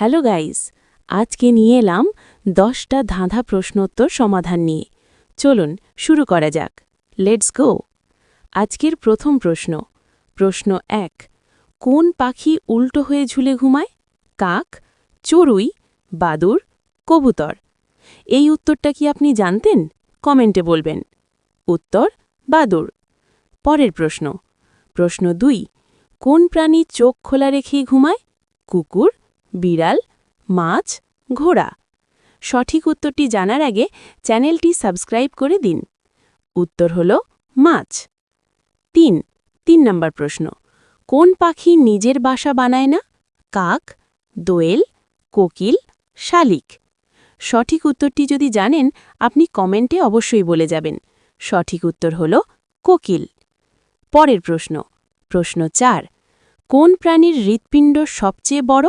Hello guys, আজকে নিয়ে এলাম 10টা ধাঁধা প্রশ্নোত্তর সমাধান নিয়ে। চলুন শুরু করা যাক। Let's go. আজকের প্রথম প্রশ্ন। প্রশ্ন 1। কোন পাখি উল্টো হয়ে ঝুলে ঘুমায়? কাক, চড়ুই, বাদুড়, কবুতর। এই উত্তরটা কি আপনি জানতেন? কমেন্টে বলবেন। উত্তর বাদুড়। পরের প্রশ্ন। প্রশ্ন 2। কোন প্রাণী চোখ খোলা রেখেই ঘুমায়? কুকুর, বিড়াল, মাছ, ঘোড়া। সঠিক উত্তরটি জানার আগে চ্যানেলটি সাবস্ক্রাইব করে দিন। উত্তর হল মাছ। 3 নম্বর প্রশ্ন। কোন পাখি নিজের বাসা বানায় না? কাক, দোয়েল, কোকিল, শালিক। সঠিক উত্তরটি যদি জানেন আপনি কমেন্টে অবশ্যই বলে যাবেন। সঠিক উত্তর হল কোকিল। পরের প্রশ্ন। প্রশ্ন 4। কোন প্রাণীর হৃৎপিণ্ড সবচেয়ে বড়?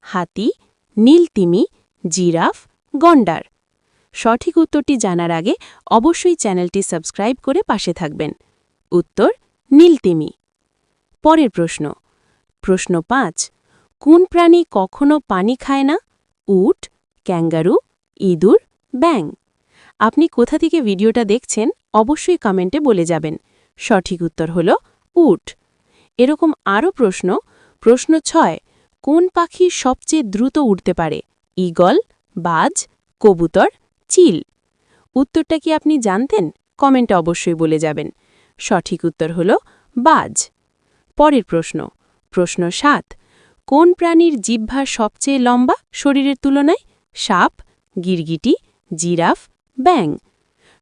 হাতি, নীলতিমি, জিরাফ, গন্ডার। সঠিক উত্তরটি জানার আগে অবশ্যই চ্যানেলটি সাবস্ক্রাইব করে পাশে থাকবেন। উত্তর নীলতিমি। পরের প্রশ্ন। প্রশ্ন 5। কোন প্রাণী কখনো পানি খায় না? উট, ক্যাঙ্গারু, ইঁদুর, ব্যাঙ। আপনি কোথা থেকে ভিডিওটা দেখছেন অবশ্যই কমেন্টে বলে যাবেন। সঠিক উত্তর হল উট। এরকম আরও প্রশ্ন। প্রশ্ন 6। কোন পাখি সবচেয়ে দ্রুত উড়তে পারে? ঈগল, বাজ, কবুতর, চিল। উত্তরটা কি আপনি জানতেন? কমেন্টে অবশ্যই বলে যাবেন। সঠিক উত্তর হল বাজ। পরের প্রশ্ন। প্রশ্ন 7। কোন প্রাণীর জিহ্বা সবচেয়ে লম্বা শরীরের তুলনায়? সাপ, গিরগিটি, জিরাফ, ব্যাঙ।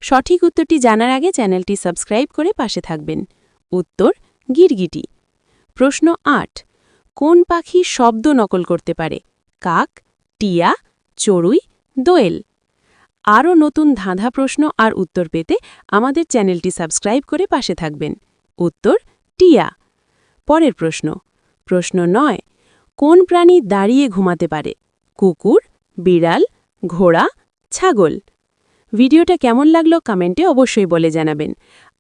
সঠিক উত্তরটি জানার আগে চ্যানেলটি সাবস্ক্রাইব করে পাশে থাকবেন। উত্তর গিরগিটি। প্রশ্ন 8। কোন পাখি শব্দ নকল করতে পারে? কাক, টিয়া, চড়ুই, দোয়েল। আরও নতুন ধাঁধা প্রশ্ন আর উত্তর পেতে আমাদের চ্যানেলটি সাবস্ক্রাইব করে পাশে থাকবেন। উত্তর টিয়া। পরের প্রশ্ন। প্রশ্ন 9। কোন প্রাণী দাঁড়িয়ে ঘুমাতে পারে? কুকুর, বিড়াল, ঘোড়া, ছাগল। ভিডিওটা কেমন লাগলো কমেন্টে অবশ্যই বলে জানাবেন।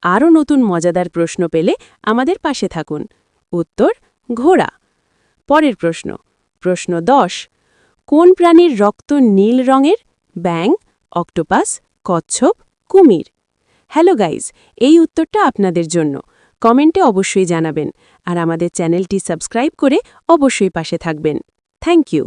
আরও নতুন মজাদার প্রশ্ন পেলে আমাদের পাশে থাকুন। উত্তর ঘোড়া। পরের প্রশ্ন। প্রশ্ন 10। কোন প্রাণীর রক্ত নীল রঙের? ব্যাঙ, অক্টোপাস, কচ্ছপ, কুমির। হ্যালো গাইজ, এই উত্তরটা আপনাদের জন্য। কমেন্টে অবশ্যই জানাবেন আর আমাদের চ্যানেলটি সাবস্ক্রাইব করে অবশ্যই পাশে থাকবেন। Thank you.